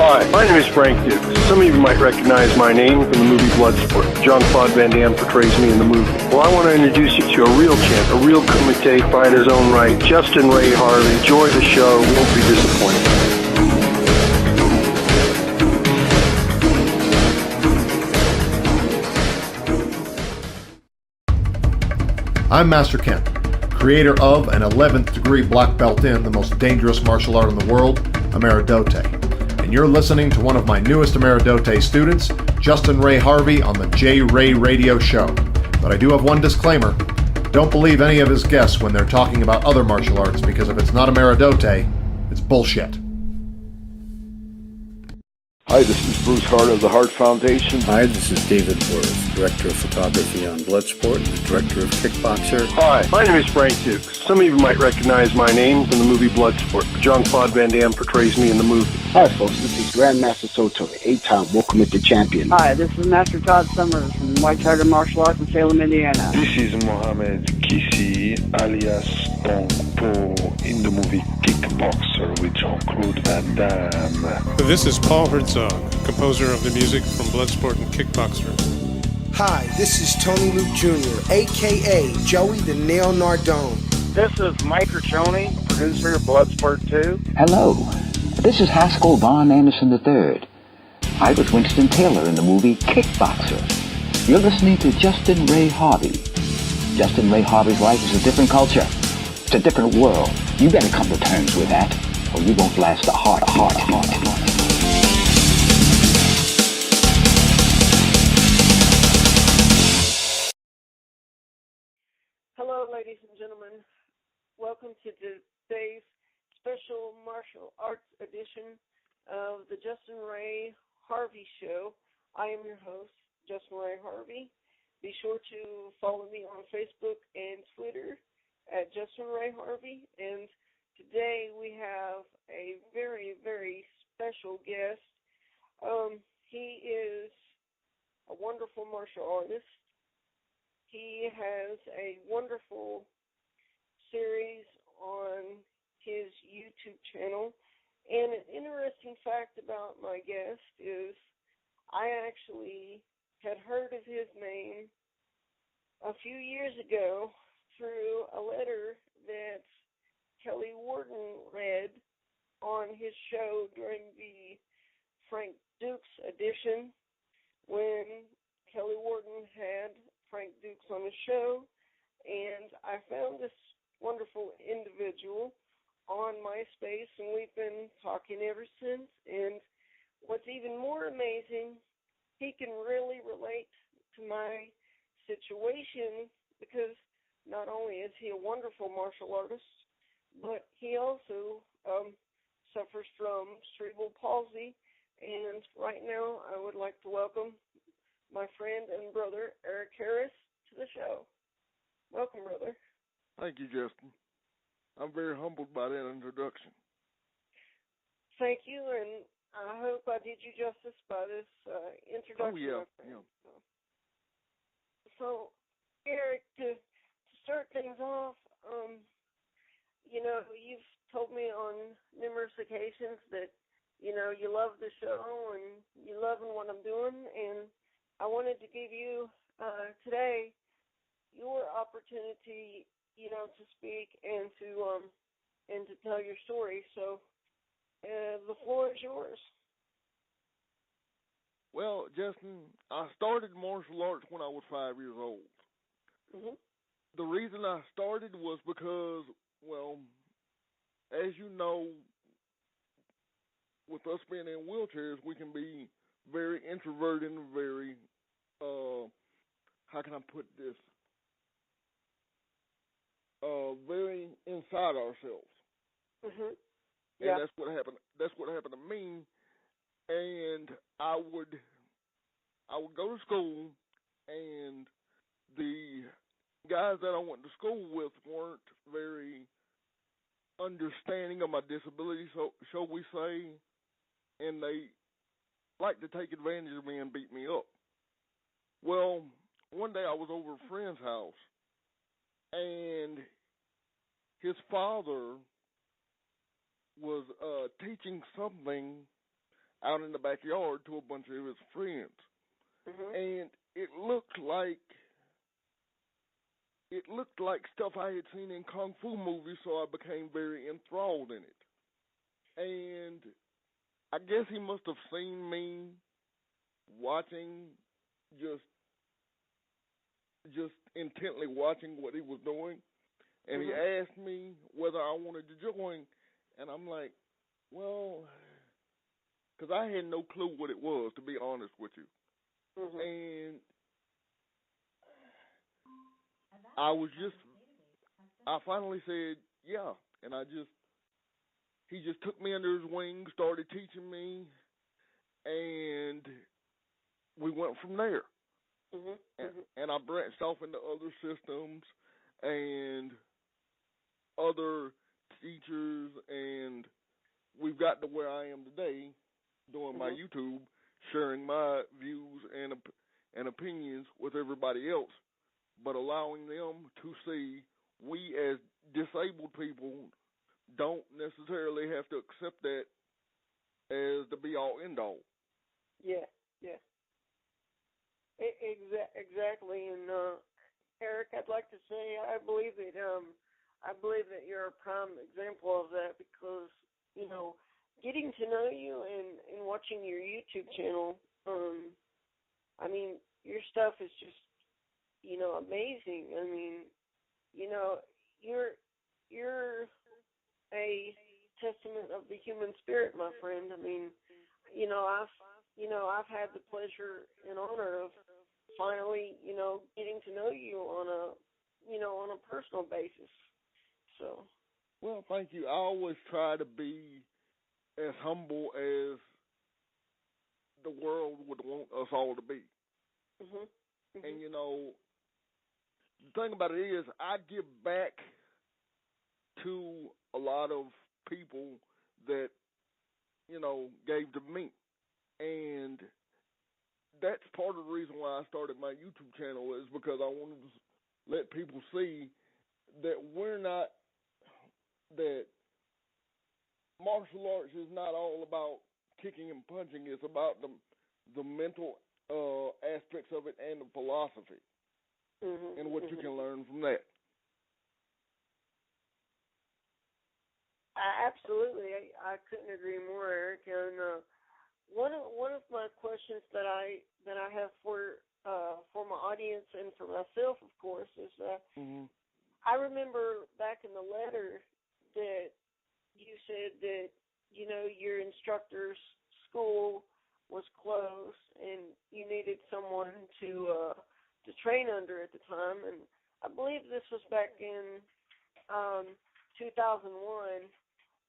Hi, my name is Frank Dukes. Some of you might recognize my name from the movie Bloodsport. Jean-Claude Van Damme portrays me in the movie. Well, I want to introduce you to a real champ, a real kumite fighter in his own right, Justin Ray Harvey. Enjoy the show. You won't be disappointed. I'm Master Ken, creator of and 11th degree black belt in the most dangerous martial art in the world, Ameridote. And you're listening to one of my newest Ameridote students, Justin Ray Harvey, on the J. Ray Radio Show. But I do have one disclaimer. Don't believe any of his guests when they're talking about other martial arts, because if it's not Ameridote, it's bullshit. Hi, this is Bruce Hart of the Hart Foundation. Hi, this is David Worth, Director of Photography on Bloodsport and Director of Kickboxer. Hi, my name is Frank Dukes. Some of you might recognize my name from the movie Bloodsport. Jean-Claude Van Damme portrays me in the movie. Hi, folks. This is Grandmaster Soto, 8-time World Committee Champion. Hi, this is Master Todd Summers from White Tiger Martial Arts in Salem, Indiana. This is Mohamed Kisi, alias Bong Po, in the movie Kickboxer with Jean-Claude Van Damme. This is Paul Herzog, composer of the music from Bloodsport and Kickboxer. Hi, this is Tony Luke Jr., a.k.a. Joey the Nail Nardone. This is Mike Riccioni, producer of Bloodsport 2. Hello, this is Haskell Von Anderson III. I was Winston Taylor in the movie Kickboxer. You're listening to Justin Ray Harvey. Justin Ray Harvey's life is a different culture. It's a different world. You better come to terms with that, or you won't last a heart. Hello, ladies and gentlemen. Welcome to today's special martial arts edition of the Justin Ray Harvey Show. I am your host, Justin Ray Harvey. Be sure to follow me on Facebook and Twitter at Justin Ray Harvey. And today we have a very, very special guest. He is a wonderful martial artist. He has a wonderful series on his YouTube channel. And an interesting fact about my guest is I actually had heard of his name a few years ago through a letter that Kelly Warden read on his show during the Frank Dukes edition when Kelly Warden had Frank Dukes on the show, and I found this wonderful individual on MySpace, and we've been talking ever since. And what's even more amazing, he can really relate to my situation because not only is he a wonderful martial artist, but he also suffers from cerebral palsy. And right now, I would like to welcome my friend and brother, Eric Harris, to the show. Welcome, brother. Thank you, Justin. I'm very humbled by that introduction. Thank you, and I hope I did you justice by this introduction. Oh, yeah. So, Eric, to start things off, you've told me on numerous occasions that, you love the show and you love what I'm doing, and I wanted to give you today your opportunity, to speak and to tell your story. So the floor is yours. Well, Justin, I started martial arts when I was 5 years old. Mm-hmm. The reason I started was because, well, as you know, with us being in wheelchairs, we can be very introverted and very, how can I put this? Very inside ourselves. Mm-hmm. Yeah. And that's what happened. That's what happened to me. And I would go to school, and the guys that I went to school with weren't very understanding of my disability, so shall we say, and they liked to take advantage of me and beat me up. Well, one day I was over a friend's house, and his father was teaching something out in the backyard to a bunch of his friends. And it looked like stuff I had seen in Kung Fu movies, so I became very enthralled in it. And I guess he must have seen me watching, just intently watching what he was doing. And he asked me whether I wanted to join, and I'm like, well, because I had no clue what it was, to be honest with you. And I finally said, yeah, and he just took me under his wing, started teaching me, and we went from there. And I branched off into other systems and other teachers, and we've got to where I am today, doing my YouTube, sharing my views and opinions with everybody else, but allowing them to see we as disabled people don't necessarily have to accept that as the be-all, end-all. Yeah. Exactly. And Eric, I'd like to say I believe that you're a prime example of that, because getting to know you and watching your YouTube channel, I mean, your stuff is just amazing. I mean, you're a testament of the human spirit, my friend. I mean, I've had the pleasure and honor of finally, getting to know you on a personal basis. So. Well, thank you. I always try to be as humble as the world would want us all to be. And, the thing about it is I give back to a lot of people that, gave to me. And that's part of the reason why I started my YouTube channel, is because I wanted to let people see that that martial arts is not all about kicking and punching. It's about the mental aspects of it and the philosophy and what you can learn from that. Absolutely, I couldn't agree more, Eric. And one of my questions that I have for my audience and for myself, of course, is I remember back in the letter that you said that your instructor's school was closed and you needed someone to train under at the time, and I believe this was back in 2001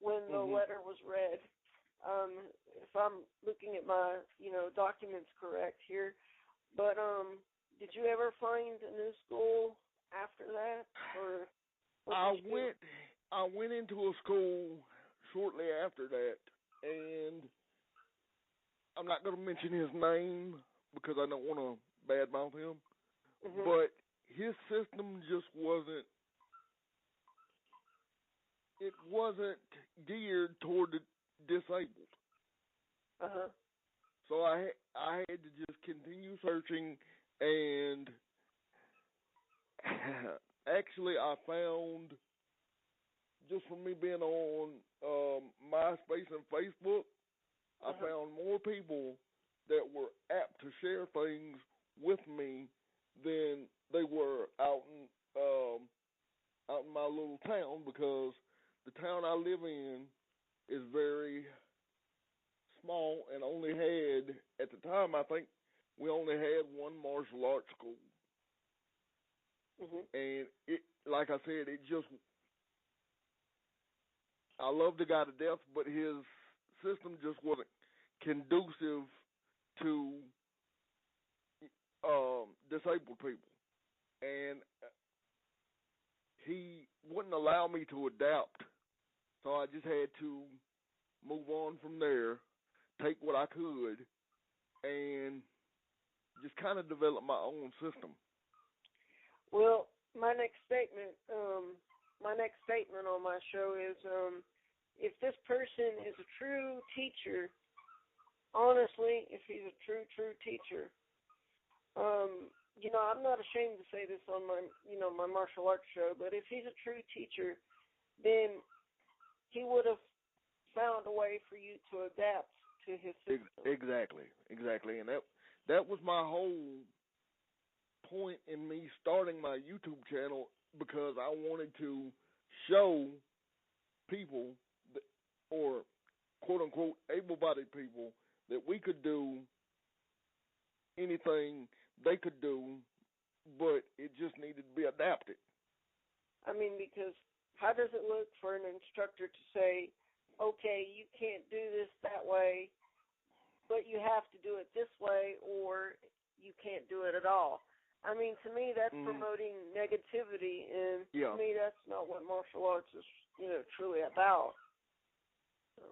when the letter was read. If I'm looking at my documents correct here, but did you ever find a new school after that, or? I went into a school shortly after that, and I'm not going to mention his name because I don't want to badmouth him, but his system just wasn't geared toward the disabled. So I had to just continue searching, and actually I found, just from me being on MySpace and Facebook, I found more people that were apt to share things with me than they were out in my little town, because the town I live in is very small and only had, at the time, I think we only had one martial arts school. And it, like I said, I love the guy to death, but his system just wasn't conducive to disabled people. And he wouldn't allow me to adapt. So I just had to move on from there, take what I could, and just kind of develop my own system. Well, my next statement on my show is, if this person is a true teacher, honestly, if he's a true teacher, I'm not ashamed to say this on my martial arts show, but if he's a true teacher, then he would have found a way for you to adapt to his system. Exactly. And that was my whole point in me starting my YouTube channel, because I wanted to show people, or quote-unquote able-bodied people, that we could do anything they could do, but it just needed to be adapted. I mean, because how does it look for an instructor to say, okay, you can't do this that way, but you have to do it this way, or you can't do it at all? I mean, to me, that's promoting negativity, and to me, that's not what martial arts is, truly about. So.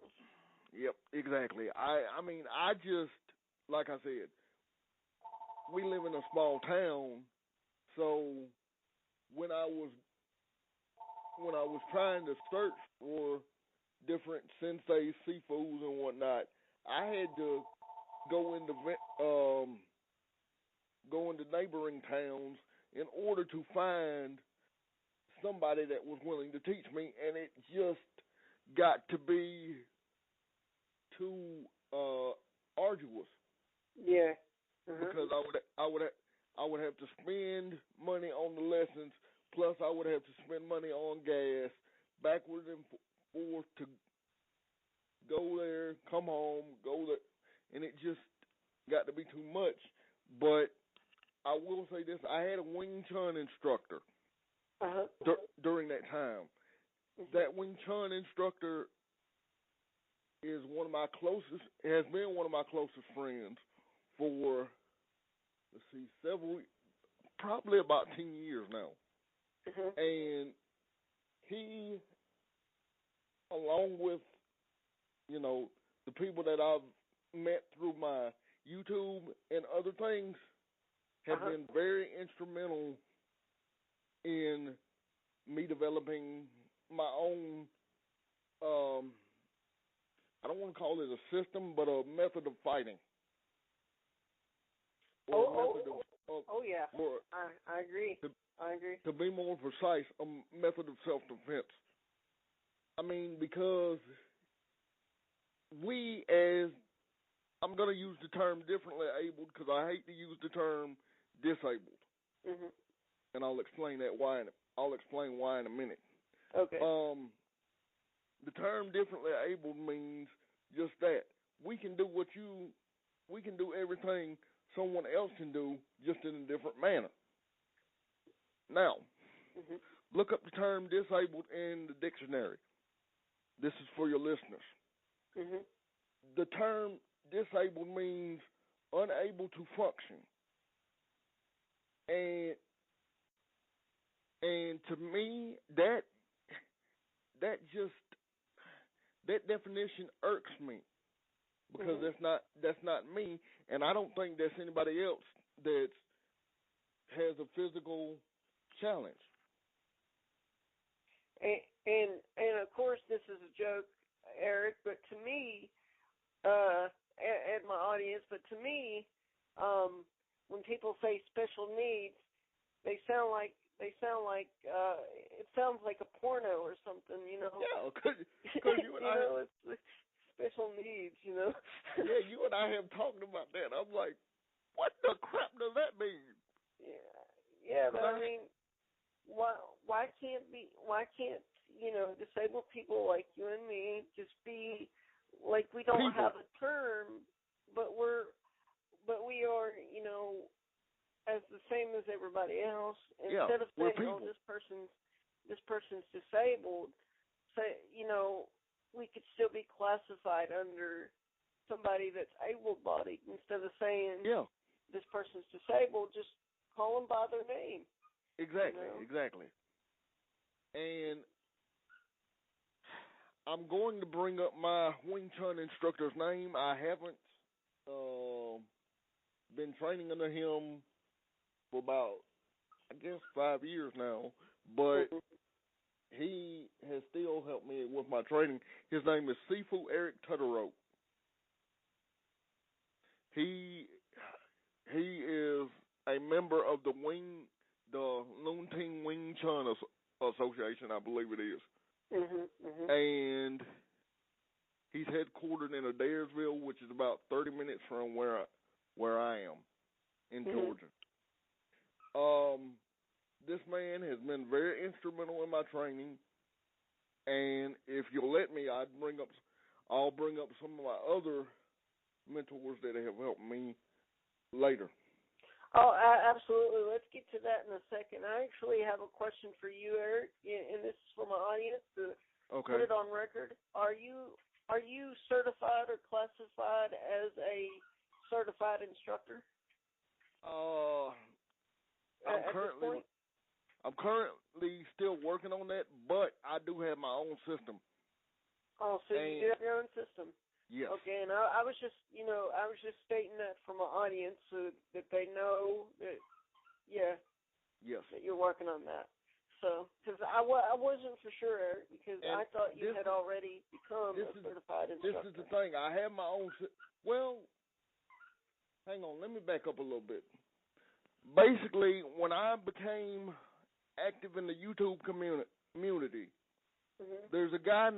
Yep, exactly. I mean, I just, like I said, we live in a small town, so when I was trying to search for different sensei sifus and whatnot, I had to go into neighboring towns in order to find somebody that was willing to teach me, and it just got to be too arduous. Yeah. Because I would have to spend money on the lessons, plus I would have to spend money on gas, backwards and forth to go there, come home, go there, and it just got to be too much. But I will say this: I had a Wing Chun instructor during that time. That Wing Chun instructor is has been one of my closest friends for, probably about 10 years now. And he, along with, the people that I've met through my YouTube and other things, have been very instrumental in me developing my own, I don't want to call it a system, but a method of fighting. Yeah. I agree. I agree. To be more precise, a method of self-defense. I mean, because I'm going to use the term differently abled, because I hate to use the term disabled. And I'll explain why in a minute. Okay. The term differently abled means just that. We can do everything someone else can do, just in a different manner. Now, look up the term disabled in the dictionary. This is for your listeners. The term disabled means unable to function. And to me, that definition irks me, because that's not me, and I don't think there's anybody else that has a physical challenge. And of course, this is a joke, Eric, but to me, and my audience, but to me, when people say special needs, it sounds like a porno or something, Yeah, because you and I, it's special needs, Yeah, you and I have talked about that. I'm like, what the crap does that mean? Yeah, but I mean, why can't disabled people like you and me just be like, we don't have a term, but we are, as the same as everybody else. Instead of saying, oh, this person's disabled, say, we could still be classified under somebody that's able-bodied. Instead of saying, this person's disabled, just call them by their name. Exactly. And I'm going to bring up my Wing Chun instructor's name. I haven't been training under him for about, 5 years now, but he has still helped me with my training. His name is Sifu Eric Tutterow. he is a member of the Loon Team Wing Chun Association, I believe it is. And he's headquartered in Adairsville, which is about 30 minutes from where I am in Georgia. This man has been very instrumental in my training, and if you'll let me, I'll bring up some of my other mentors that have helped me later. Oh, absolutely. Let's get to that in a second. I actually have a question for you, Eric, and this is for my audience to put it on record. Are you certified or classified as a certified instructor? I'm currently still working on that, but I do have my own system. Oh, so you do have your own system? Yes. Okay, and I was just stating that for my audience so that they know that, yes, that you're working on that. So, because I wasn't for sure, Eric, because I thought you had already become a certified instructor. This is the thing. I have my own. Well, hang on. Let me back up a little bit. Basically, when I became active in the YouTube community, there's a guy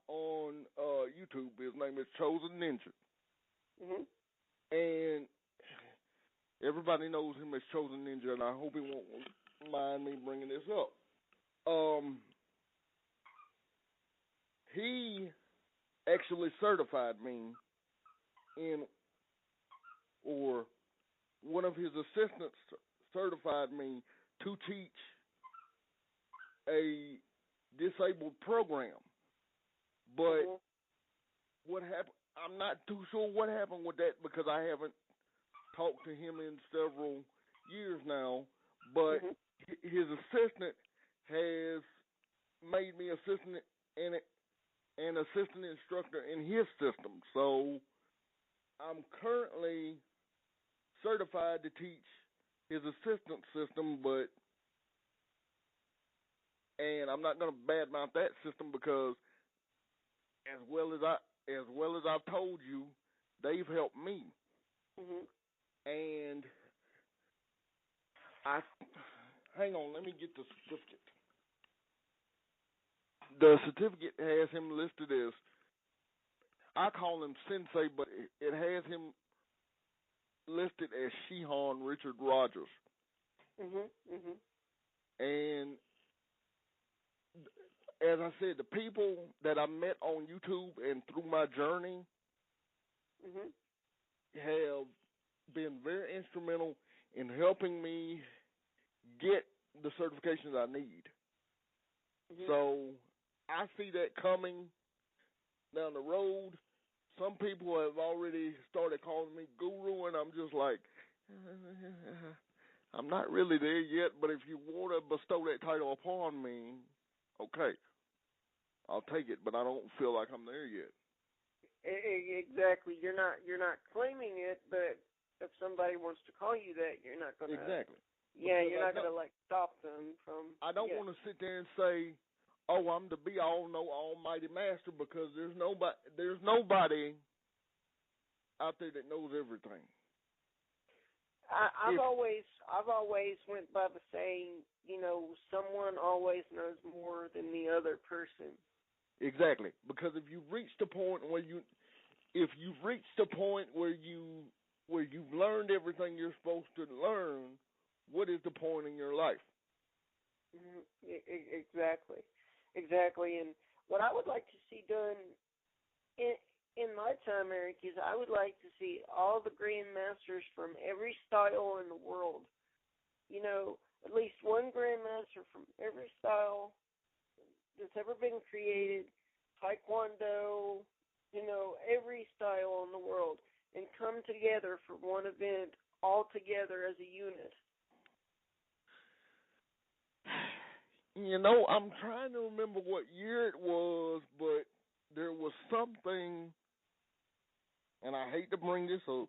on YouTube. His name is Chosen Ninja, and everybody knows him as Chosen Ninja. And I hope he won't mind me bringing this up. He actually certified me or one of his assistants certified me to teach a disabled program. But what happened, I'm not too sure what happened with that because I haven't talked to him in several years now. But his assistant has made me assistant an assistant instructor in his system. So I'm currently certified to teach his assistant system, and I'm not going to badmouth that system because as well as I've told you, they've helped me. And hang on, let me get the certificate. The certificate has him listed as, I call him Sensei, but it has him listed as Shihan Richard Rogers. And as I said, the people that I met on YouTube and through my journey have been very instrumental in helping me get the certifications I need. So I see that coming down the road. Some people have already started calling me guru, and I'm just like, I'm not really there yet, but if you want to bestow that title upon me, okay, I'll take it, but I don't feel like I'm there yet. Exactly. You're not claiming it, but if somebody wants to call you that, you're not going to. Exactly. Yeah, you're not going to stop them from. I don't want to sit there and say, "Oh, I'm the be all, know almighty master," because there's nobody out there that knows everything. I've always went by the saying, someone always knows more than the other person. Exactly, because if you've reached a point where you've learned everything you're supposed to learn, what is the point in your life? Exactly. And what I would like to see done in my time, Eric, is I would like to see all the grandmasters from every style in the world. At least one grandmaster from every style that's ever been created, Taekwondo, every style in the world, and come together for one event all together as a unit. I'm trying to remember what year it was, but there was something, and I hate to bring this up,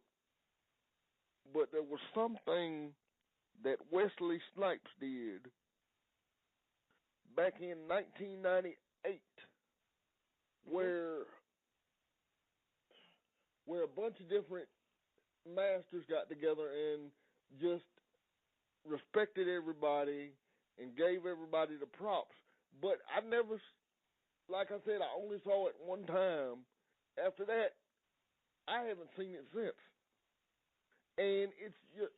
but there was something that Wesley Snipes did back in 1998 where a bunch of different masters got together and just respected everybody and gave everybody the props. But I never, like I said, I only saw it one time. After that, I haven't seen it since. And it's just,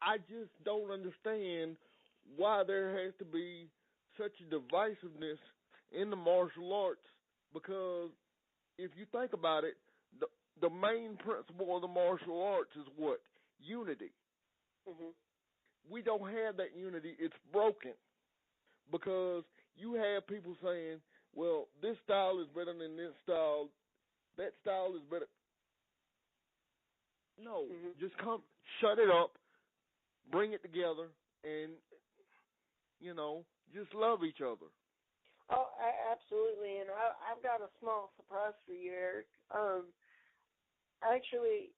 I just don't understand why there has to be such a divisiveness in the martial arts, because if you think about it, the main principle of the martial arts is what? Unity. Mm-hmm. We don't have that unity. It's broken because you have people saying, well, this style is better than this style. That style is better. No, just come, shut it up, bring it together, and, just love each other. Oh, absolutely, and I've got a small surprise for you, Eric. Actually,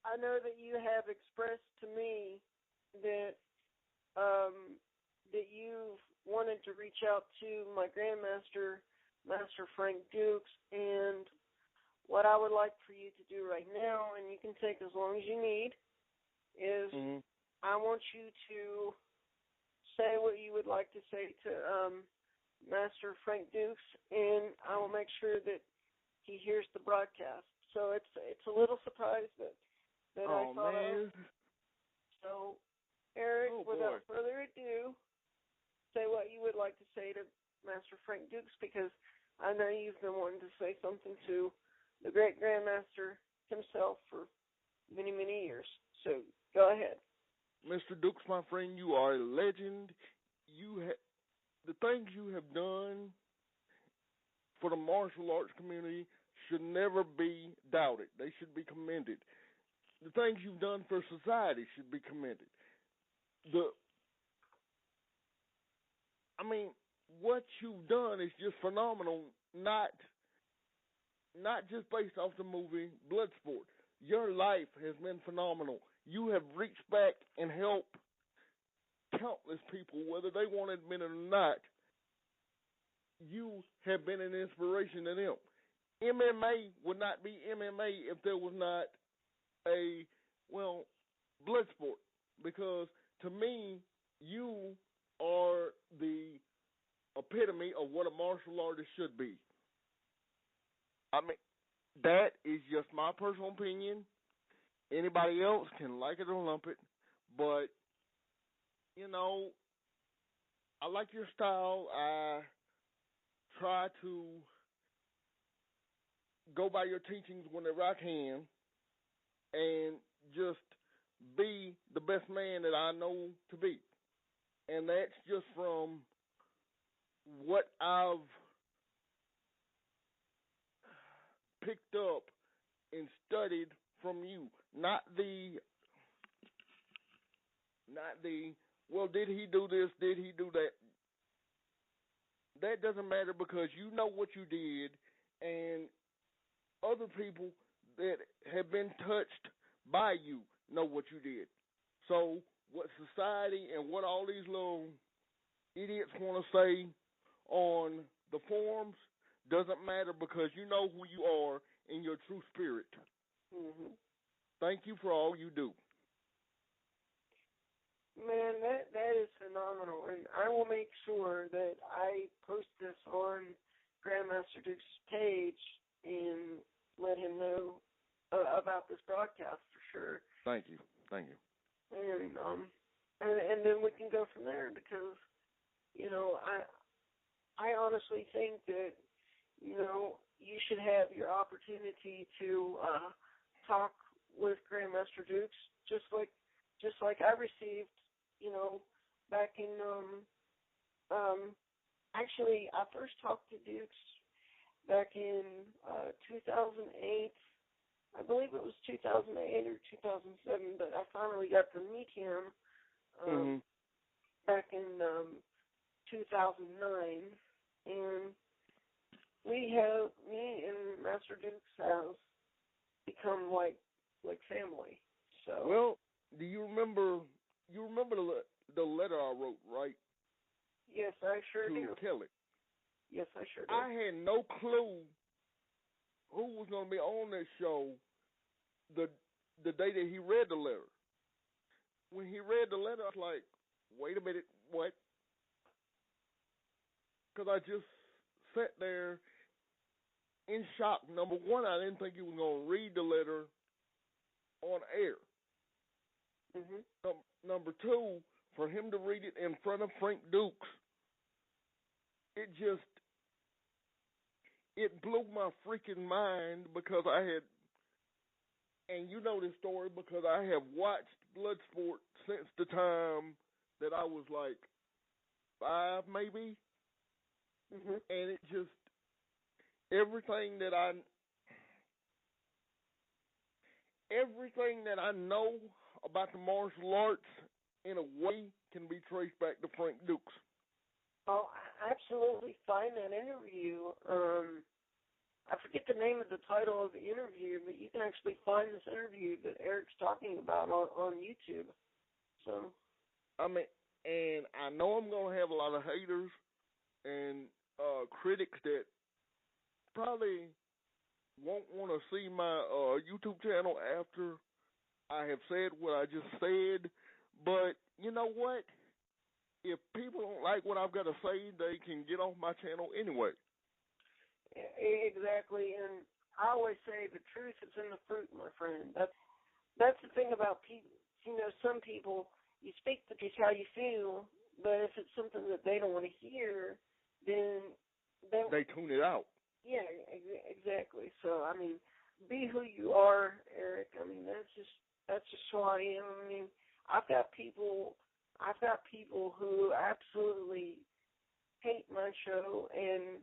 I know that you have expressed to me that that you've wanted to reach out to my Grandmaster, Master Frank Dukes, and what I would like for you to do right now, and you can take as long as you need, is I want you to say what you would like to say to Master Frank Dukes, and I will make sure that he hears the broadcast. So it's a little surprise that I thought of. So, Eric, without further ado, say what you would like to say to Master Frank Dukes, because I know you've been wanting to say something to the great Grandmaster himself for many, many years. So, go ahead. Mr. Dukes, my friend, you are a legend. The things you have done for the martial arts community should never be doubted. They should be commended. The things you've done for society should be commended. What you've done is just phenomenal, not just based off the movie Bloodsport. Your life has been phenomenal. You have reached back and helped countless people, whether they want to admit it or not. You have been an inspiration to them. MMA would not be MMA if there was not Bloodsport, because to me, you are the epitome of what a martial artist should be. That is just my personal opinion. Anybody else can like it or lump it, but, I like your style. I try to go by your teachings whenever I can and just be the best man that I know to be. And that's just from what I've picked up and studied from you. Not the well, did he do this? Did he do that? That doesn't matter, because you know what you did, and other people that have been touched by you know what you did. So what society and what all these little idiots want to say on the forums doesn't matter, because you know who you are in your true spirit. Mm-hmm. Thank you for all you do. Man, that is phenomenal, and I will make sure that I post this on Grandmaster Duke's page and let him know about this broadcast for sure. Thank you. And then we can go from there, because I honestly think that you should have your opportunity to talk with Grandmaster Dukes, just like I received, back in actually I first talked to Dukes back in 2008. I believe it was 2008 or 2007, but I finally got to meet him back in 2009, and me and Master Dukes have become like family. So. Well, do you remember? You remember the letter I wrote, right? Yes, I sure do. To Kelly. Yes, I sure do. I had no clue who was going to be on this show the day that he read the letter. When he read the letter, I was like, wait a minute, what? Because I just sat there in shock. Number one, I didn't think he was going to read the letter on air. Number two, for him to read it in front of Frank Dukes, it blew my freaking mind because I had, and you know this story because I have watched Bloodsport since the time that I was like 5 maybe. And it just, everything that I know about the martial arts in a way can be traced back to Frank Dukes. Oh, absolutely. Find that interview. I forget the name of the title of the interview, but you can actually find this interview that Eric's talking about on YouTube. So, I mean, and I know I'm going to have a lot of haters and critics that probably won't want to see my YouTube channel after I have said what I just said. But you know what? If people don't like what I've got to say, they can get off my channel anyway. Exactly, and I always say the truth is in the fruit, my friend. That's the thing about people. You know, some people, you speak to just how you feel, but if it's something that they don't want to hear, then they tune it out. Yeah, exactly. So, I mean, be who you are, Eric. I mean, that's just who I am. I mean, I've got people who absolutely hate my show and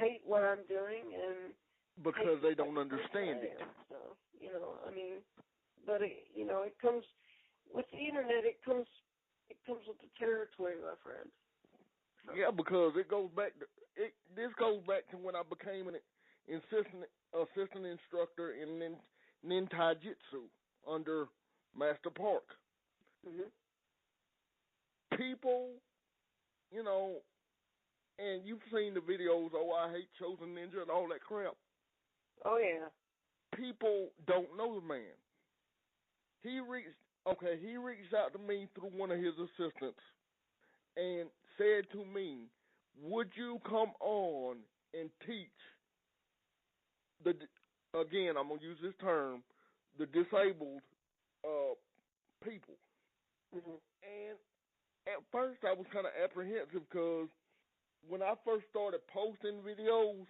hate what I'm doing, and because they don't understand it. So, you know, I mean, but it comes with the internet. It comes with the territory, my friend. So. Yeah, because it goes back to this goes back to when I became an assistant instructor in Nin Taijutsu under Master Park. People, you know, and you've seen the videos, oh, I hate Chosen Ninja and all that crap. Oh, yeah. People don't know the man. He reached out to me through one of his assistants and said to me, would you come on and teach again, I'm going to use this term, the disabled people. And at first I was kind of apprehensive because when I first started posting videos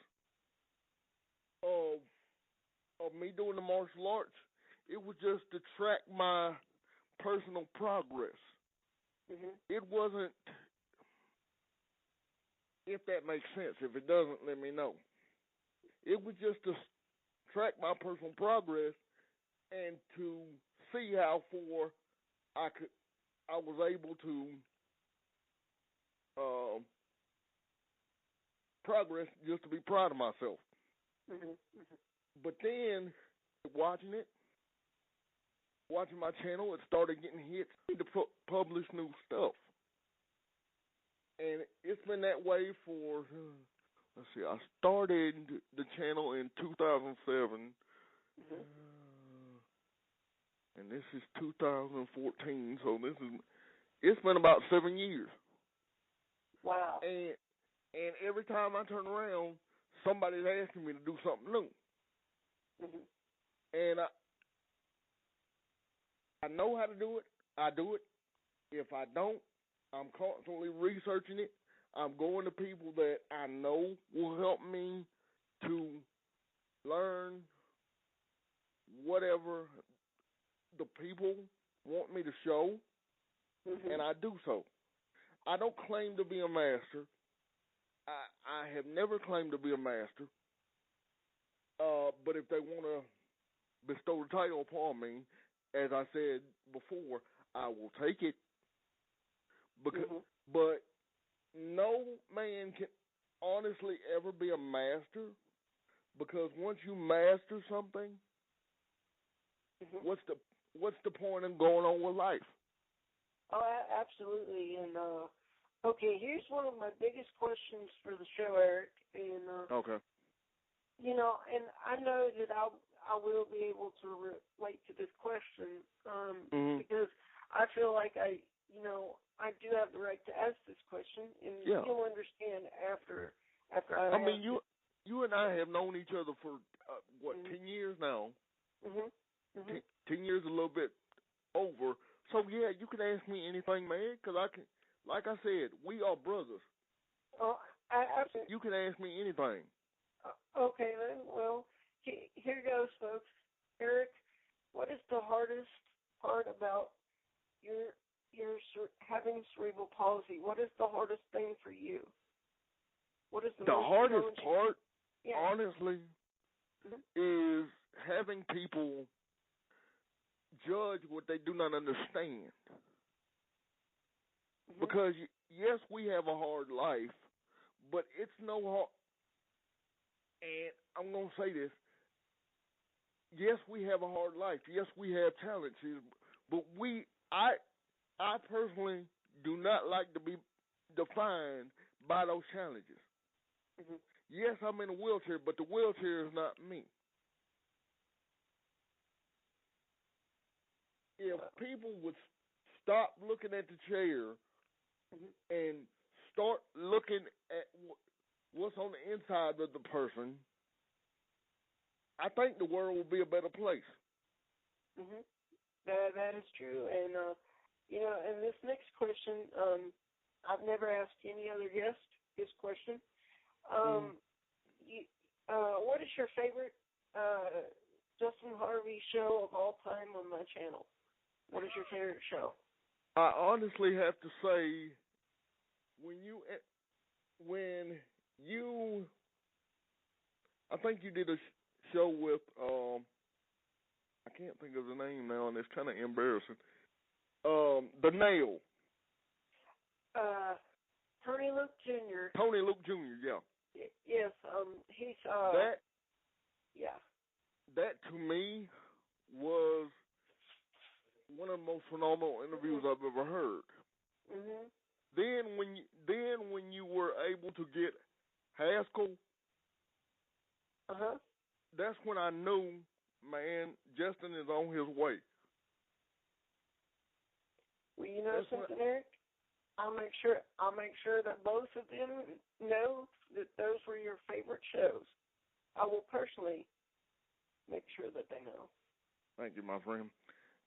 of me doing the martial arts, it was just to track my personal progress. It wasn't, if that makes sense. If it doesn't, let me know. It was just to track my personal progress and to see how far I was able to progress, just to be proud of myself. But then, watching my channel, it started getting hits to publish new stuff. And it's been that way for, let's see, I started the channel in 2007, and this is 2014, so it's been about 7 years. Wow. And every time I turn around, somebody's asking me to do something new. And I know how to do it. I do it. If I don't, I'm constantly researching it. I'm going to people that I know will help me to learn whatever the people want me to show, and I do so. I don't claim to be a master. I have never claimed to be a master. But if they want to bestow the title upon me, as I said before, I will take it. But no man can honestly ever be a master, because once you master something, what's the point in going on with life? Oh, absolutely. And okay, here's one of my biggest questions for the show, Eric. And okay, you know, and I know that I will be able to relate to this question because I feel like I do have the right to ask this question, and you'll understand after I mean, you and I have known each other for 10 years now. 10 years, a little bit over. So yeah, you can ask me anything, man. Because I can, like I said, we are brothers. Oh, absolutely. You can ask me anything. Okay then. Well, here goes, folks. Eric, what is the hardest part about your having cerebral palsy? What is the hardest thing for you? What is the most hardest part, honestly, is having people judge what they do not understand. Because, yes, we have a hard life, but it's no hard. And I'm going to say this. Yes, we have a hard life. Yes, we have challenges, but I personally do not like to be defined by those challenges. Yes, I'm in a wheelchair, but the wheelchair is not me. If people would stop looking at the chair and start looking at what's on the inside of the person, I think the world will be a better place. That is true. And, and this next question, I've never asked any other guest this question. What is your favorite Justin Harvey show of all time on my channel? What is your favorite show? I honestly have to say, I think you did a show with, I can't think of the name now, and it's kind of embarrassing. The Nail. Tony Luke Jr. Tony Luke Jr., yeah. Yes, he's, That, to me, was one of the most phenomenal interviews I've ever heard. Then when you were able to get Haskell, that's when I knew, man, Justin is on his way. Well, you know something, Eric? I'll make sure that both of them know that those were your favorite shows. I will personally make sure that they know. Thank you, my friend.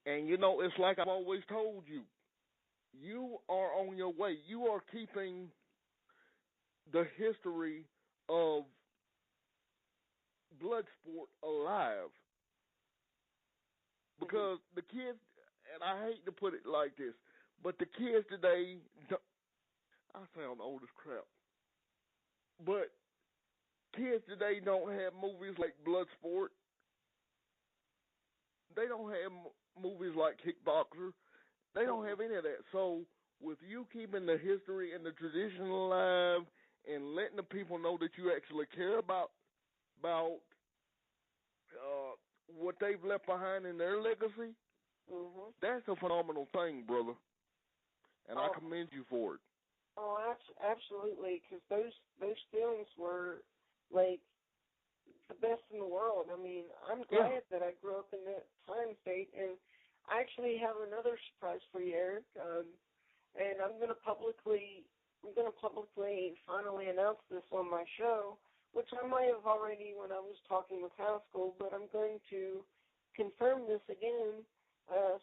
And, it's like I've always told you. You are on your way. You are keeping the history of blood sport alive. Because the kids, and I hate to put it like this, but the kids today, I sound old as crap, but kids today don't have movies like Bloodsport. They don't have movies like Kickboxer. They don't have any of that. So with you keeping the history and the tradition alive and letting the people know that you actually care about what they've left behind in their legacy, that's a phenomenal thing, brother. And I commend you for it. Oh, absolutely, because those films were, like, the best in the world. I mean, I'm glad that I grew up in that time state, and I actually have another surprise for you, Eric, and I'm going to publicly finally announce this on my show, which I might have already when I was talking with Haskell, but I'm going to confirm this again.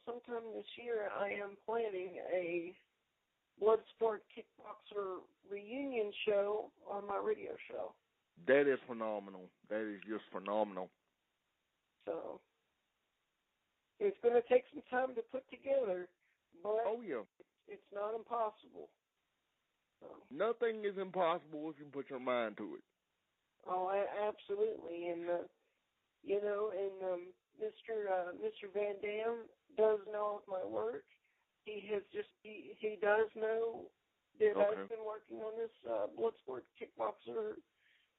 Sometime this year, I am planning a Bloodsport Kickboxer reunion show on my radio show. That is phenomenal. That is just phenomenal. So, it's going to take some time to put together, but it's not impossible. So. Nothing is impossible if you put your mind to it. Oh, absolutely. And, Mr. Van Dam does know of my work. He does know that I've been working on this Bloodsport Kickboxer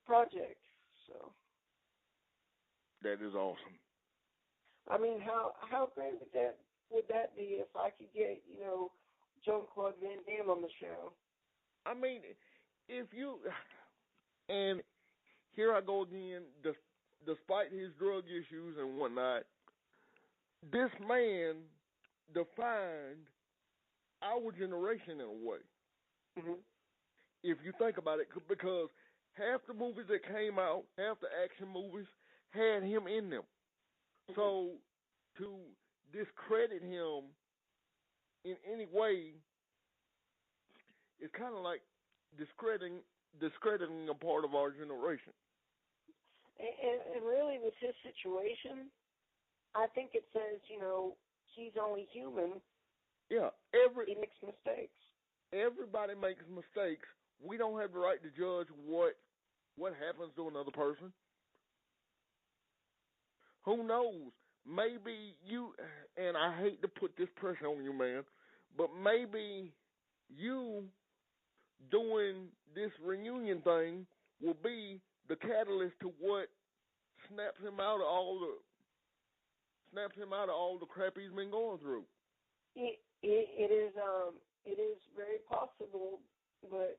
project. So that is awesome. I mean, how great would that be if I could get Jean-Claude Van Damme on the show? I mean, if you and here I go again. Despite despite his drug issues and whatnot, this man defined our generation in a way. Mm-hmm. If you think about it, because half the movies that came out, half the action movies, had him in them. Mm-hmm. So to discredit him in any way, it's kind of like discrediting a part of our generation. And really, with his situation, I think it says, he's only human. Yeah, he makes mistakes. Everybody makes mistakes. We don't have the right to judge what happens to another person. Who knows? Maybe you, and I hate to put this pressure on you, man, but maybe you doing this reunion thing will be the catalyst to what snaps him out of all the crap he's been going through. It is very possible, but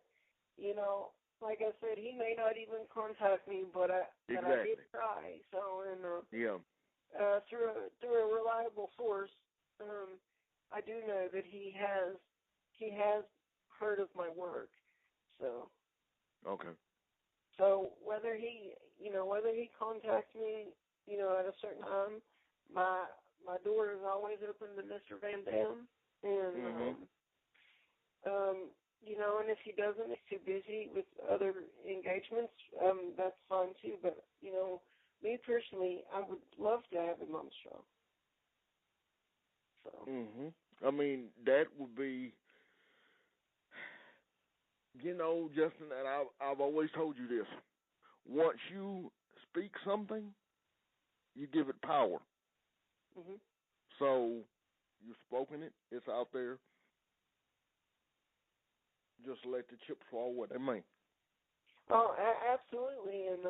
like I said, he may not even contact me, but I did try. So through a reliable source, I do know that he has heard of my work. So okay. So whether he contacts me, at a certain time, my door is always open to Mr. Van Dam, and and if he doesn't, he's too busy with other engagements. That's fine too. But me personally, I would love to have him on the show. So. I mean, that would be, Justin, and I've always told you this. Once you speak something, you give it power. Mm-hmm. So you've spoken it. It's out there. Just let the chips fall where they may. Oh, absolutely. And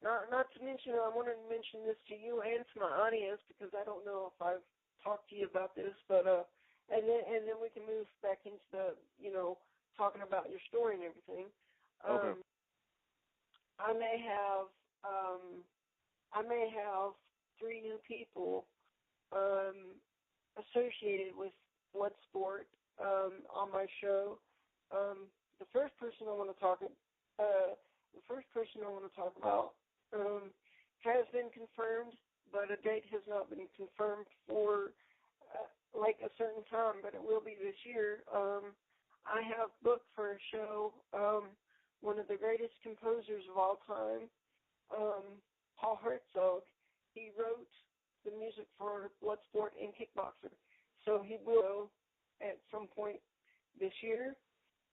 not to mention, I wanted to mention this to you and to my audience because I don't know if I've talked to you about this, but and then we can move back into the talking about your story and everything. Okay. I may have 3 new people associated with Bloodsport on my show. The first person I want to talk about has been confirmed, but a date has not been confirmed for like a certain time, but it will be this year. I have booked for a show one of the greatest composers of all time, Paul Herzog. He wrote the music for Bloodsport and Kickboxer, so he will at some point this year.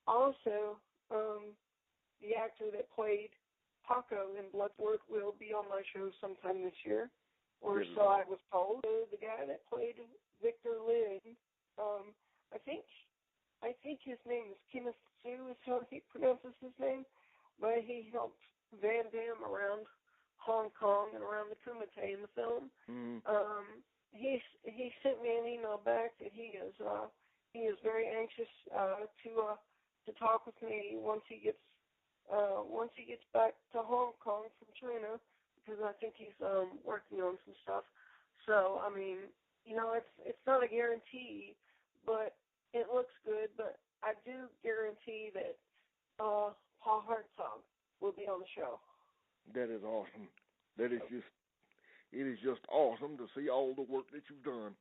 Also, the actor that played Paco in Bloodsport will be on my show sometime this year, or so I was told. So the guy that played Victor Lynn, I think his name is Kenneth Sue is how he pronounces his name, but he helped Van Damme around Hong Kong and around the Kumite in the film. He sent me an email back that he is very anxious to talk with me once he gets back to Hong Kong from China, because I think he's working on some stuff. So I mean, it's not a guarantee, but it looks good. But I do guarantee that Paul Herzog will be on the show. That is awesome. It is just awesome to see all the work that you've done.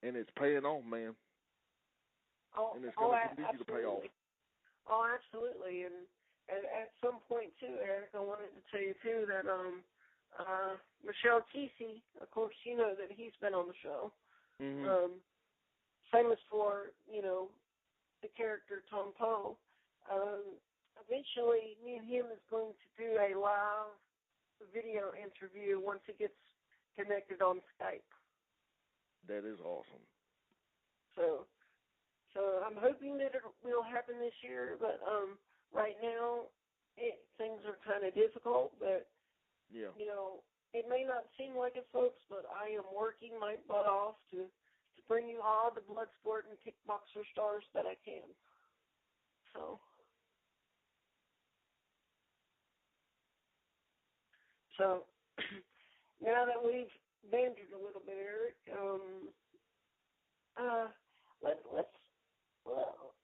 And it's paying off, man. And it's going to continue to pay off. Oh, absolutely. And at some point, too, Eric, I wanted to tell you, too, that Michelle Kesey, of course, you know that he's been on the show. Mm-hmm. Famous for, the character Tom Poe. Eventually, me and him is going to do a live video interview once he gets connected on Skype. That is awesome. So I'm hoping that it will happen this year, but right now things are kind of difficult. But yeah, it may not seem like it, folks, but I am working my butt off to bring you all the Bloodsport and Kickboxer stars that I can. So. So now that we've bantered a little bit, Eric,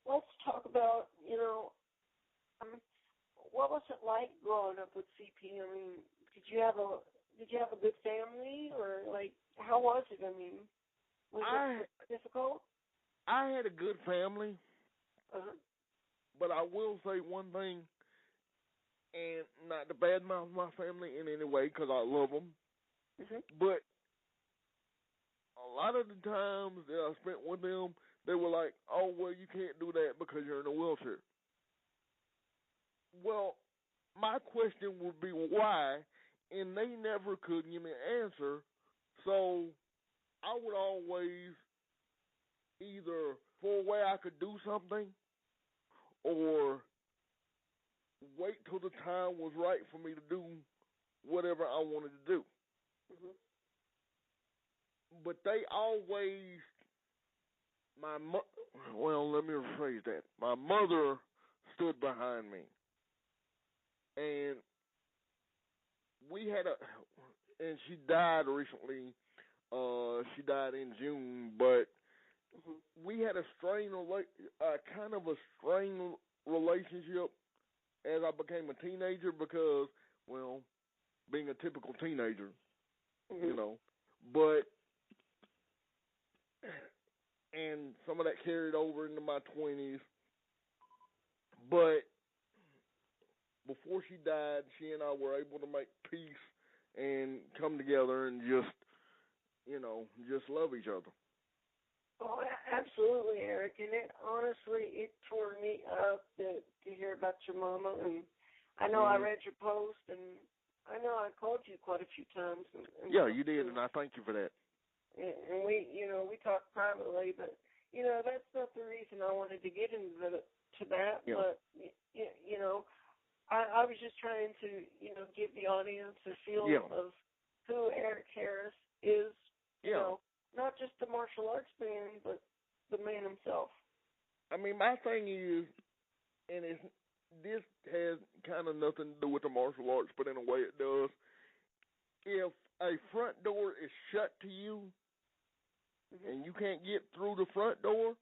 let's talk about, what was it like growing up with CP? I mean, did you have a good family, or like how was it? I mean, was it difficult? I had a good family, but I will say one thing, and not to badmouth my family in any way because I love them, but a lot of the times that I spent with them, they were like, "Oh, well, you can't do that because you're in a wheelchair." Well, my question would be why, and they never could give me an answer, so I would always either for a way I could do something or wait till the time was right for me to do whatever I wanted to do. But they always, let me rephrase that. My mother stood behind me. And and she died recently. She died in June, but we had a strained relationship as I became a teenager because, well, being a typical teenager, but, and some of that carried over into my 20s, but before she died, she and I were able to make peace and come together and just love each other. Oh, absolutely, Eric. And it tore me up to hear about your mama. And I know I read your post, and I know I called you quite a few times. Yeah, you did, and I thank you for that. And we talked privately, but that's not the reason I wanted to get into that. Yeah. But I was just trying to give the audience a feel of who Eric Harris is. Not just the martial arts man, but the man himself. I mean, my thing is, and this has kind of nothing to do with the martial arts, but in a way it does. If a front door is shut to you and you can't get through the front door,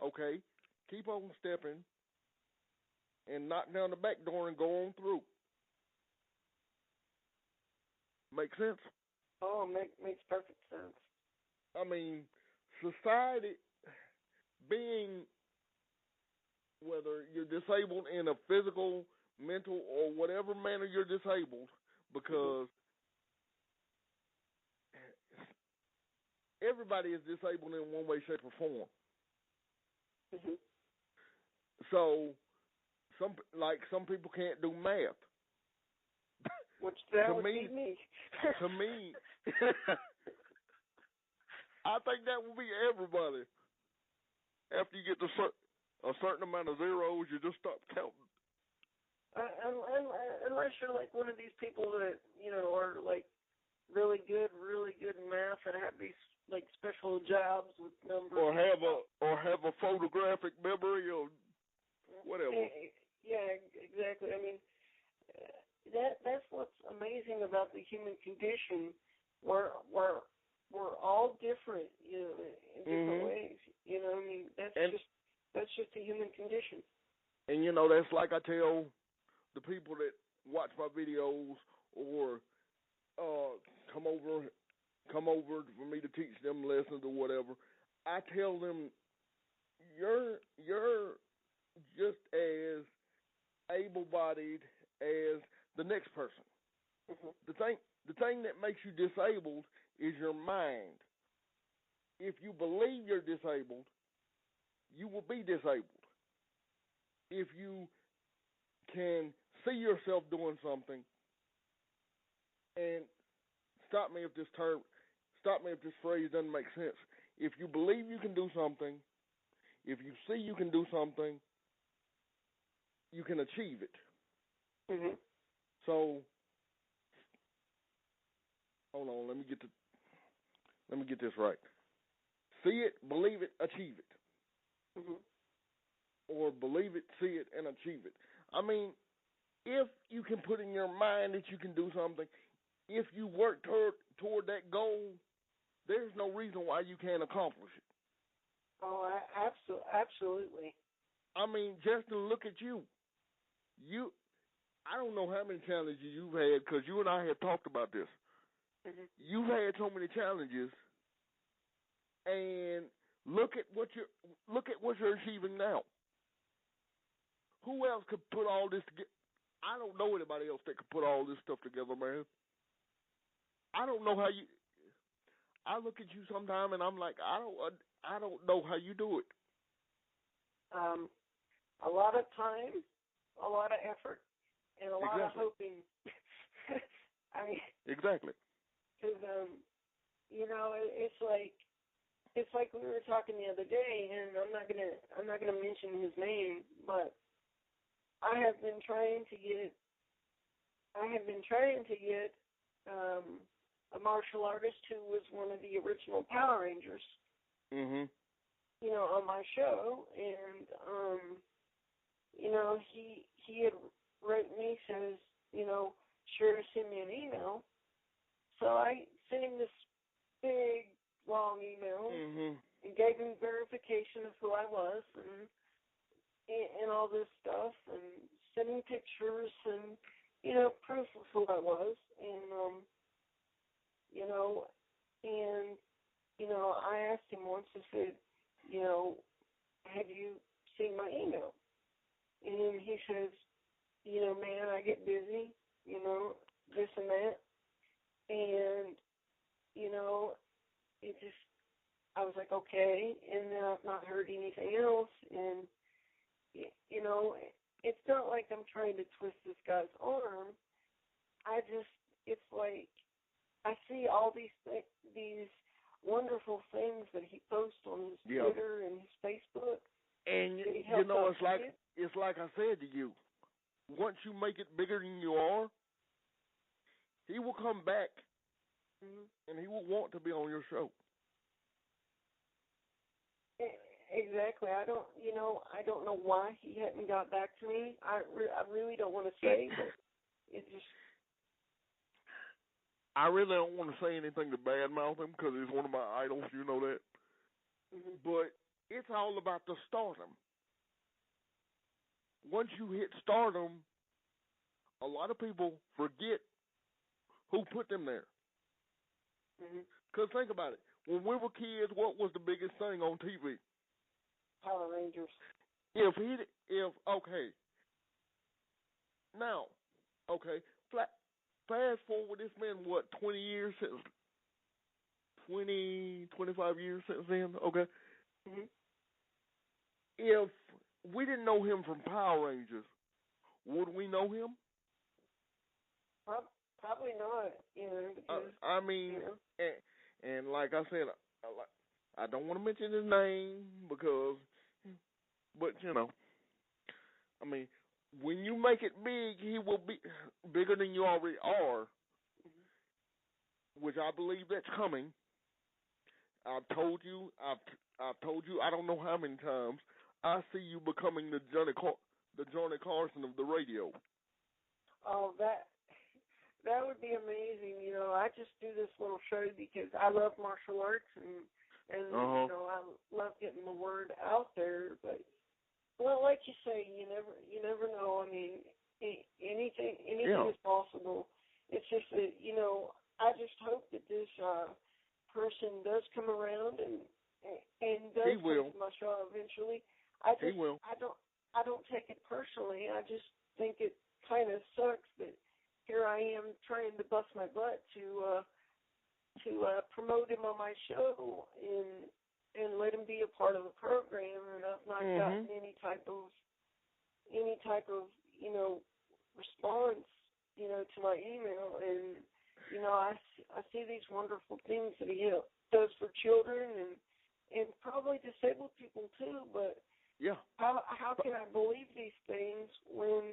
okay, keep on stepping and knock down the back door and go on through. Make sense? Oh, makes perfect sense. I mean, society, being, whether you're disabled in a physical, mental, or whatever manner you're disabled, because everybody is disabled in one way, shape, or form. So, some people can't do math. Which that would be me. To me, I think that will be everybody. After you get to a certain amount of zeros, you just stop counting. Unless you're like one of these people that are like really good in math and have these like special jobs with numbers, or have a photographic memory or whatever. Yeah, exactly. I mean, that's what's amazing about the human condition. We're all different, in different ways. I mean, that's just a human condition. And that's like I tell the people that watch my videos or come over for me to teach them lessons or whatever. I tell them you're just as able-bodied as the next person. The thing that makes you disabled is your mind. If you believe you're disabled, you will be disabled. If you can see yourself doing something, and stop me if this phrase doesn't make sense. If you believe you can do something, if you see you can do something, you can achieve it. So, hold on, let me get this right. See it, believe it, achieve it. Or believe it, see it, and achieve it. I mean, if you can put in your mind that you can do something, if you work toward that goal, there's no reason why you can't accomplish it. Oh, absolutely. I mean, Justin, look at you. I don't know how many challenges you've had, because you and I had talked about this. Mm-hmm. You've had so many challenges, and look at what you're achieving now. Who else could put all this together? I don't know anybody else that could put all this stuff together, man. I don't know how you. I look at you sometime and I'm like, I don't know how you do it. A lot of time, a lot of effort, and a lot of hoping. I mean, exactly. Because it's like we were talking the other day, and I'm not gonna mention his name, but I have been trying to get a martial artist who was one of the original Power Rangers, on my show, and he had written me, says, sure to send me an email. So I sent him this big, long email and gave him verification of who I was and all this stuff, and sent him pictures and, proof of who I was, and, I asked him once, I said, have you seen my email? And he says, man, I get busy, this and that. And, it just, I was like, okay. And then I've not heard anything else. And, it's not like I'm trying to twist this guy's arm. It's like, I see all these wonderful things that he posts on his Twitter and his Facebook. And it's like I said to you, once you make it bigger than you are, he will come back and he will want to be on your show. Exactly. I don't know why he hadn't got back to me. I really don't want to say, but it just. I really don't want to say anything to badmouth him because he's one of my idols. You know that. Mm-hmm. But it's all about the stardom. Once you hit stardom, a lot of people forget who put them there. Because think about it. When we were kids, what was the biggest thing on TV? Power Rangers. Fast forward, it's been, 20 years since, 25 years since then, okay? Mm-hmm. If we didn't know him from Power Rangers, would we know him? Probably not, because, and like I said, I don't want to mention his name but when you make it big, he will be bigger than you already are, which I believe that's coming. I've told you, I don't know how many times, I see you becoming the Johnny Carson of the radio. Oh, that would be amazing. I just do this little show because I love martial arts and I love getting the word out there. But well, like you say, you never know. I mean, anything is possible. It's just that I just hope that this person does come around and does come to my show eventually. He will. I don't take it personally. I just think it kind of sucks that here I am trying to bust my butt to promote him on my show and let him be a part of the program, and I've not gotten any type of response to my email. And I see these wonderful things that he does for children and probably disabled people too, but how can I believe these things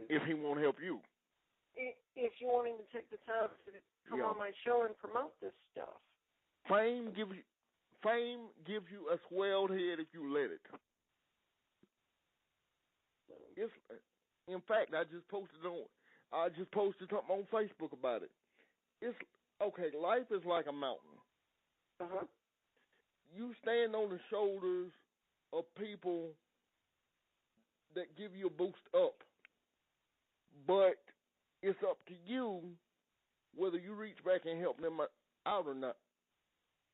if he won't help you? If you want him to take the time to come on my show and promote this stuff. Fame gives you a swelled head if you let it. In fact, I just posted I just posted something on Facebook about it. It's okay. Life is like a mountain. You stand on the shoulders of people that give you a boost up, but it's up to you whether you reach back and help them out or not.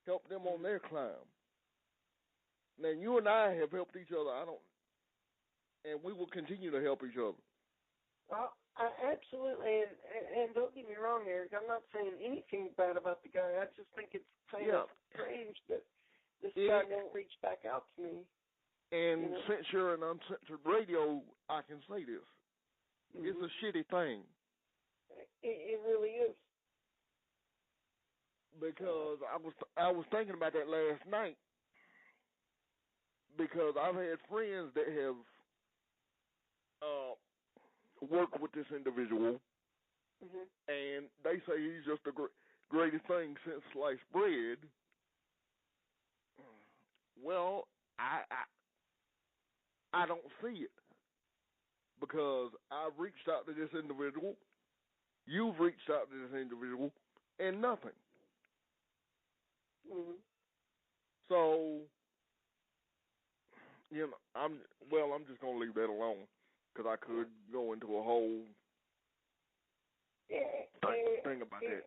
Help them on their climb. Now, you and I have helped each other. And we will continue to help each other. Well, absolutely, and don't get me wrong, Eric. I'm not saying anything bad about the guy. I just think it's kind of strange that this guy won't reach back out to me. And since you're an uncensored radio, I can say this. It's a shitty thing. It really is. Because I was thinking about that last night. Because I've had friends that have worked with this individual, and they say he's just the greatest thing since sliced bread. Well, I don't see it, because I've reached out to this individual, you've reached out to this individual, and nothing. So, I'm just gonna leave that alone, because I could go into a whole thing about that.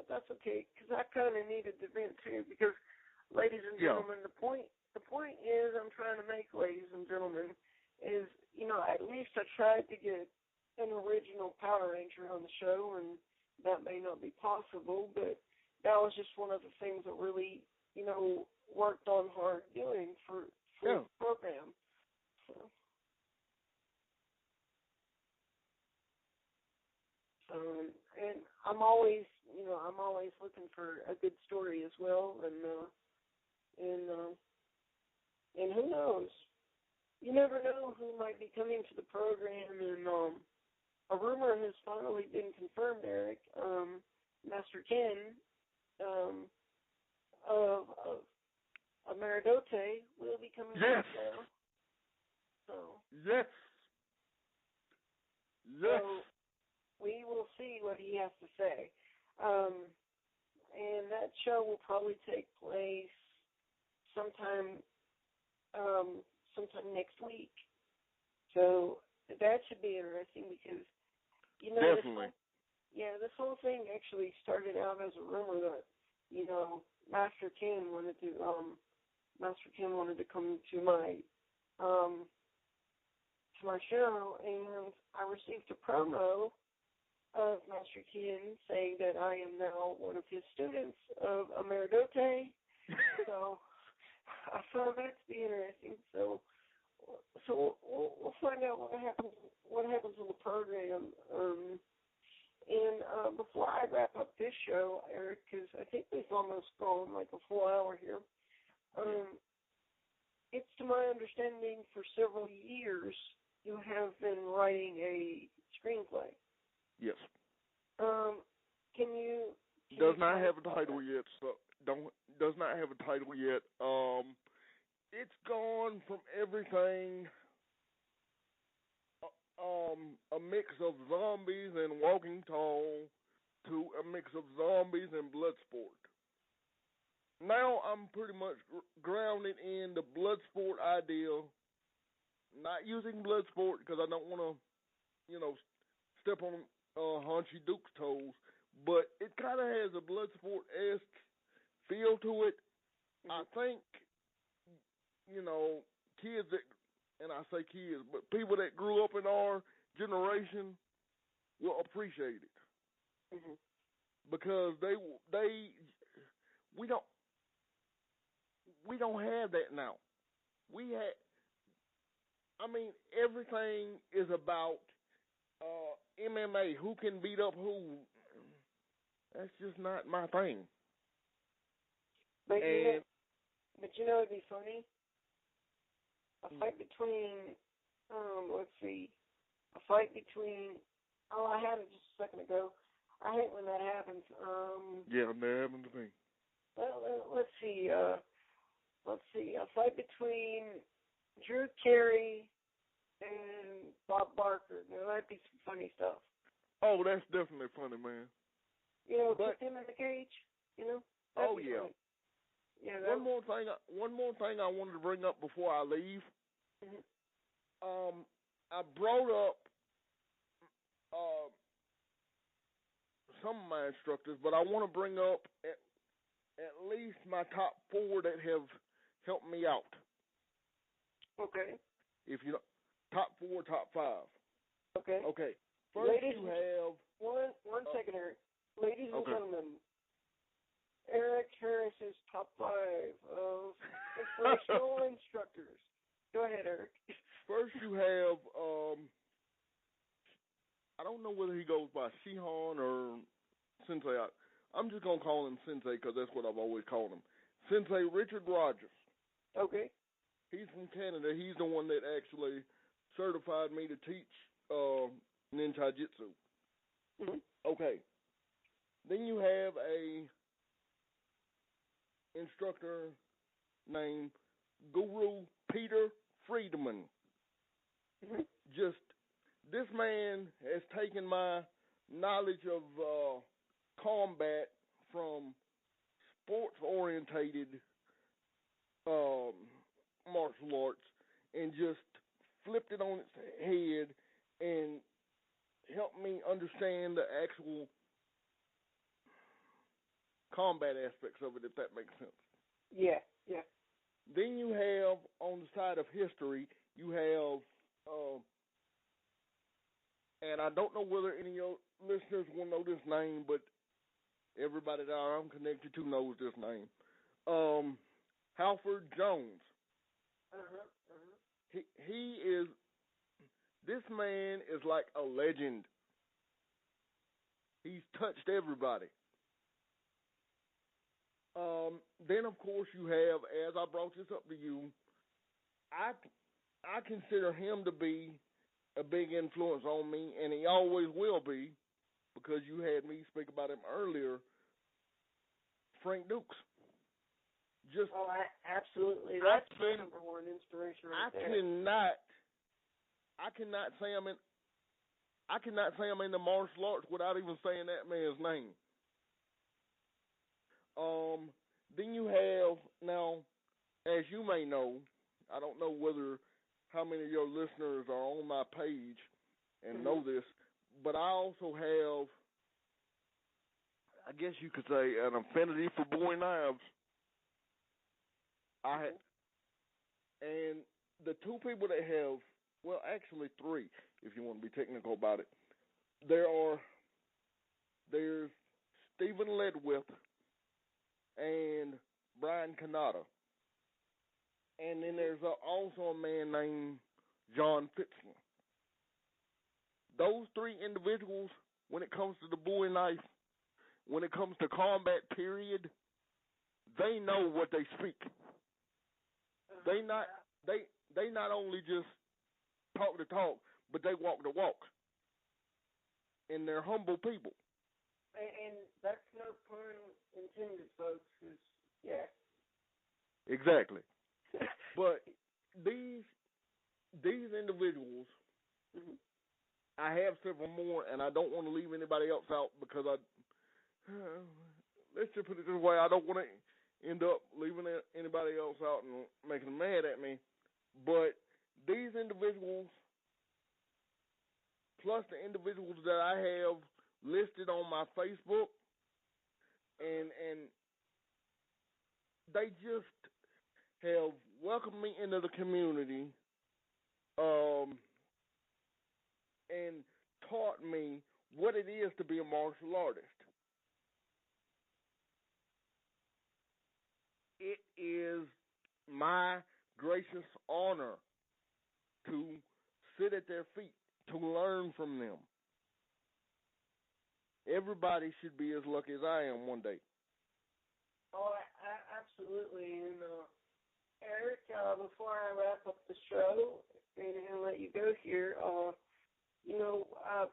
That's okay, because I kind of needed to vent too. Because, ladies and gentlemen, the point is I'm trying to make, ladies and gentlemen, is at least I tried to get an original Power Ranger on the show, and that may not be possible, but that was just one of the things that really worked on hard doing for the program. And I'm always looking for a good story as well, and who knows? You never know who might be coming to the program. And a rumor has finally been confirmed, Eric. Master Ken of Amaradote will be coming to the show. So yes. So we will see what he has to say. And that show will probably take place sometime next week. So that should be interesting because, definitely. This whole thing actually started out as a rumor that, Master Ken wanted to come to my show, and I received a promo of Master Ken saying that I am now one of his students of Amaradote. So I found that to be interesting. So we'll find out what happens in the program. And before I wrap up this show, Eric, because I think we've almost gone like a full hour here, it's to my understanding for several years you have been writing a screenplay. Yes. Can you does not have a title yet. So does not have a title yet. It's gone from everything. A mix of zombies and Walking Tall to a mix of zombies and Bloodsport. Now I'm pretty much grounded in the Bloodsport idea, not using Bloodsport because I don't want to, step on Hunchy Duke's toes, but it kind of has a Bloodsport-esque feel to it. I think, kids that, and I say kids, but people that grew up in our generation will appreciate it. Because we don't have that now. Everything is about MMA, who can beat up who. That's just not my thing. But it'd be funny. A fight between, I had it just a second ago. I hate when that happens. That happened to me. Well, let's see. A fight between Drew Carey and Bob Barker. Now, that'd be some funny stuff. Oh, that's definitely funny, man. You know, But, put them in the cage, you know? Oh, yeah. Funny. Yeah. One more thing I wanted to bring up before I leave. Mm-hmm. I brought up some of my instructors, but I want to bring up at least my top 4 that have helped me out. Okay. If you know, top 4, top 5. Okay. Okay. First, you have one second, Eric. Ladies and gentlemen, Eric Harris's top 5 of inspirational instructors. Go ahead, Eric. First, you have I don't know whether he goes by Shihan or Sensei. I'm just gonna call him Sensei because that's what I've always called him. Sensei Richard Rogers. Okay. He's from Canada. He's the one that actually certified me to teach Ninja Jitsu. Mm-hmm. Okay. Then you have a instructor named Guru Peter Friedman. Mm-hmm. Just this man has taken my knowledge of combat from sports-orientated martial arts and just flipped it on its head and helped me understand the actual combat aspects of it, if that makes sense. Yeah. Then you have, on the side of history, you have, and I don't know whether any of your listeners will know this name, but everybody that I'm connected to knows this name. Halford Jones. He is, this man is like a legend. He's touched everybody. Then, of course, you have, as I brought this up to you, I consider him to be a big influence on me, and he always will be, because you had me speak about him earlier, Frank Dukes. Absolutely. That's the number one inspiration right there. I cannot say I'm in the martial arts without even saying that man's name. Then you have, now, as you may know, I don't know how many of your listeners are on my page and know this, but I also have, I guess you could say, an affinity for bowie knives. And the 2 people that have, well, actually 3, if you want to be technical about it. There's Stephen Ledwith and Brian Kanata. And then there's also a man named John Fitzner. Those 3 individuals, when it comes to the bowie knife, when it comes to combat, period, they know what they speak. They not only just talk the talk, but they walk the walk. And they're humble people. And that's no pun intended, folks. Yeah. Exactly. But these individuals, I have several more, and I don't want to leave anybody else out because let's just put it this way, I don't want to end up leaving anybody else out and making them mad at me. But these individuals, plus the individuals that I have listed on my Facebook, and they just have welcomed me into the community and taught me what it is to be a martial artist. It is my gracious honor to sit at their feet, to learn from them. Everybody should be as lucky as I am one day. Oh, absolutely. And Eric, before I wrap up the show and let you go here,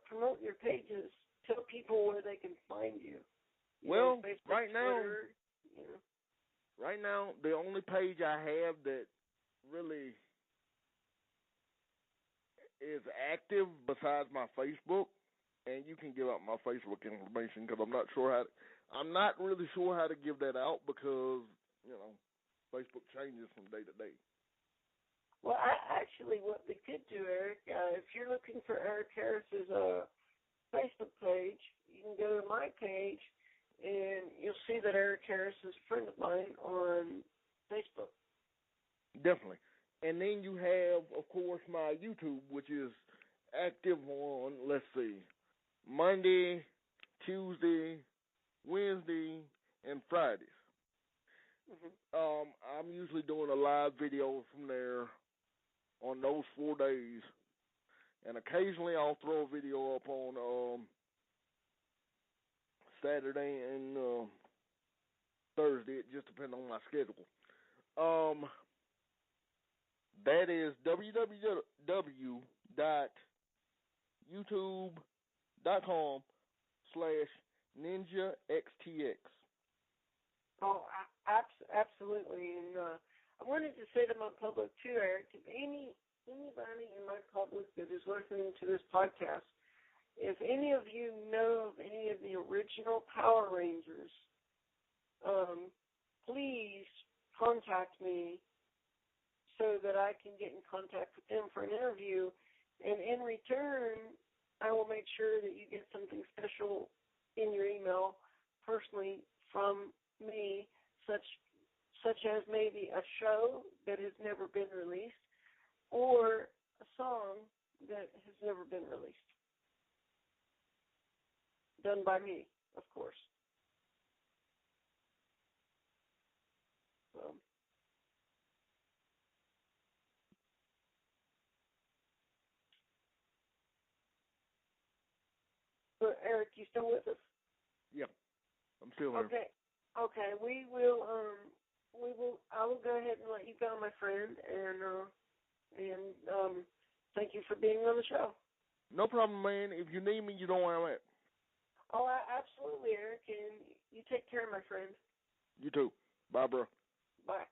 promote your pages. Tell people where they can find you. Well, Facebook, right now, Twitter, right now, the only page I have that really active besides my Facebook, and you can give out my Facebook information because I'm not really sure how to give that out because, you know, Facebook changes from day to day. Well, actually, what we could do, Eric, if you're looking for Eric Harris's Facebook page, you can go to my page, and you'll see that Eric Harris is a friend of mine on Facebook. Definitely. And then you have, of course, my YouTube, which is active on, let's see, Monday, Tuesday, Wednesday, and Fridays. Mm-hmm. I'm usually doing a live video from there on those 4 days. And occasionally I'll throw a video up on Saturday and Thursday. It just depends on my schedule. That is www.youtube.com/NinjaXTX. Oh, absolutely. And I wanted to say to my public, too, Eric, if anybody in my public that is listening to this podcast, if any of you know of any of the original Power Rangers, please contact me so that I can get in contact with them for an interview. And in return, I will make sure that you get something special in your email personally from me, such as maybe a show that has never been released or a song that has never been released. Done by me, of course. So, Eric, you still with us? Yeah, I'm still here. Okay. We will. I will go ahead and let you go, my friend, and thank you for being on the show. No problem, man. If you need me, you know where I'm at. Oh, absolutely, Eric, and you take care, my friend. You too. Bye, bro. Bye.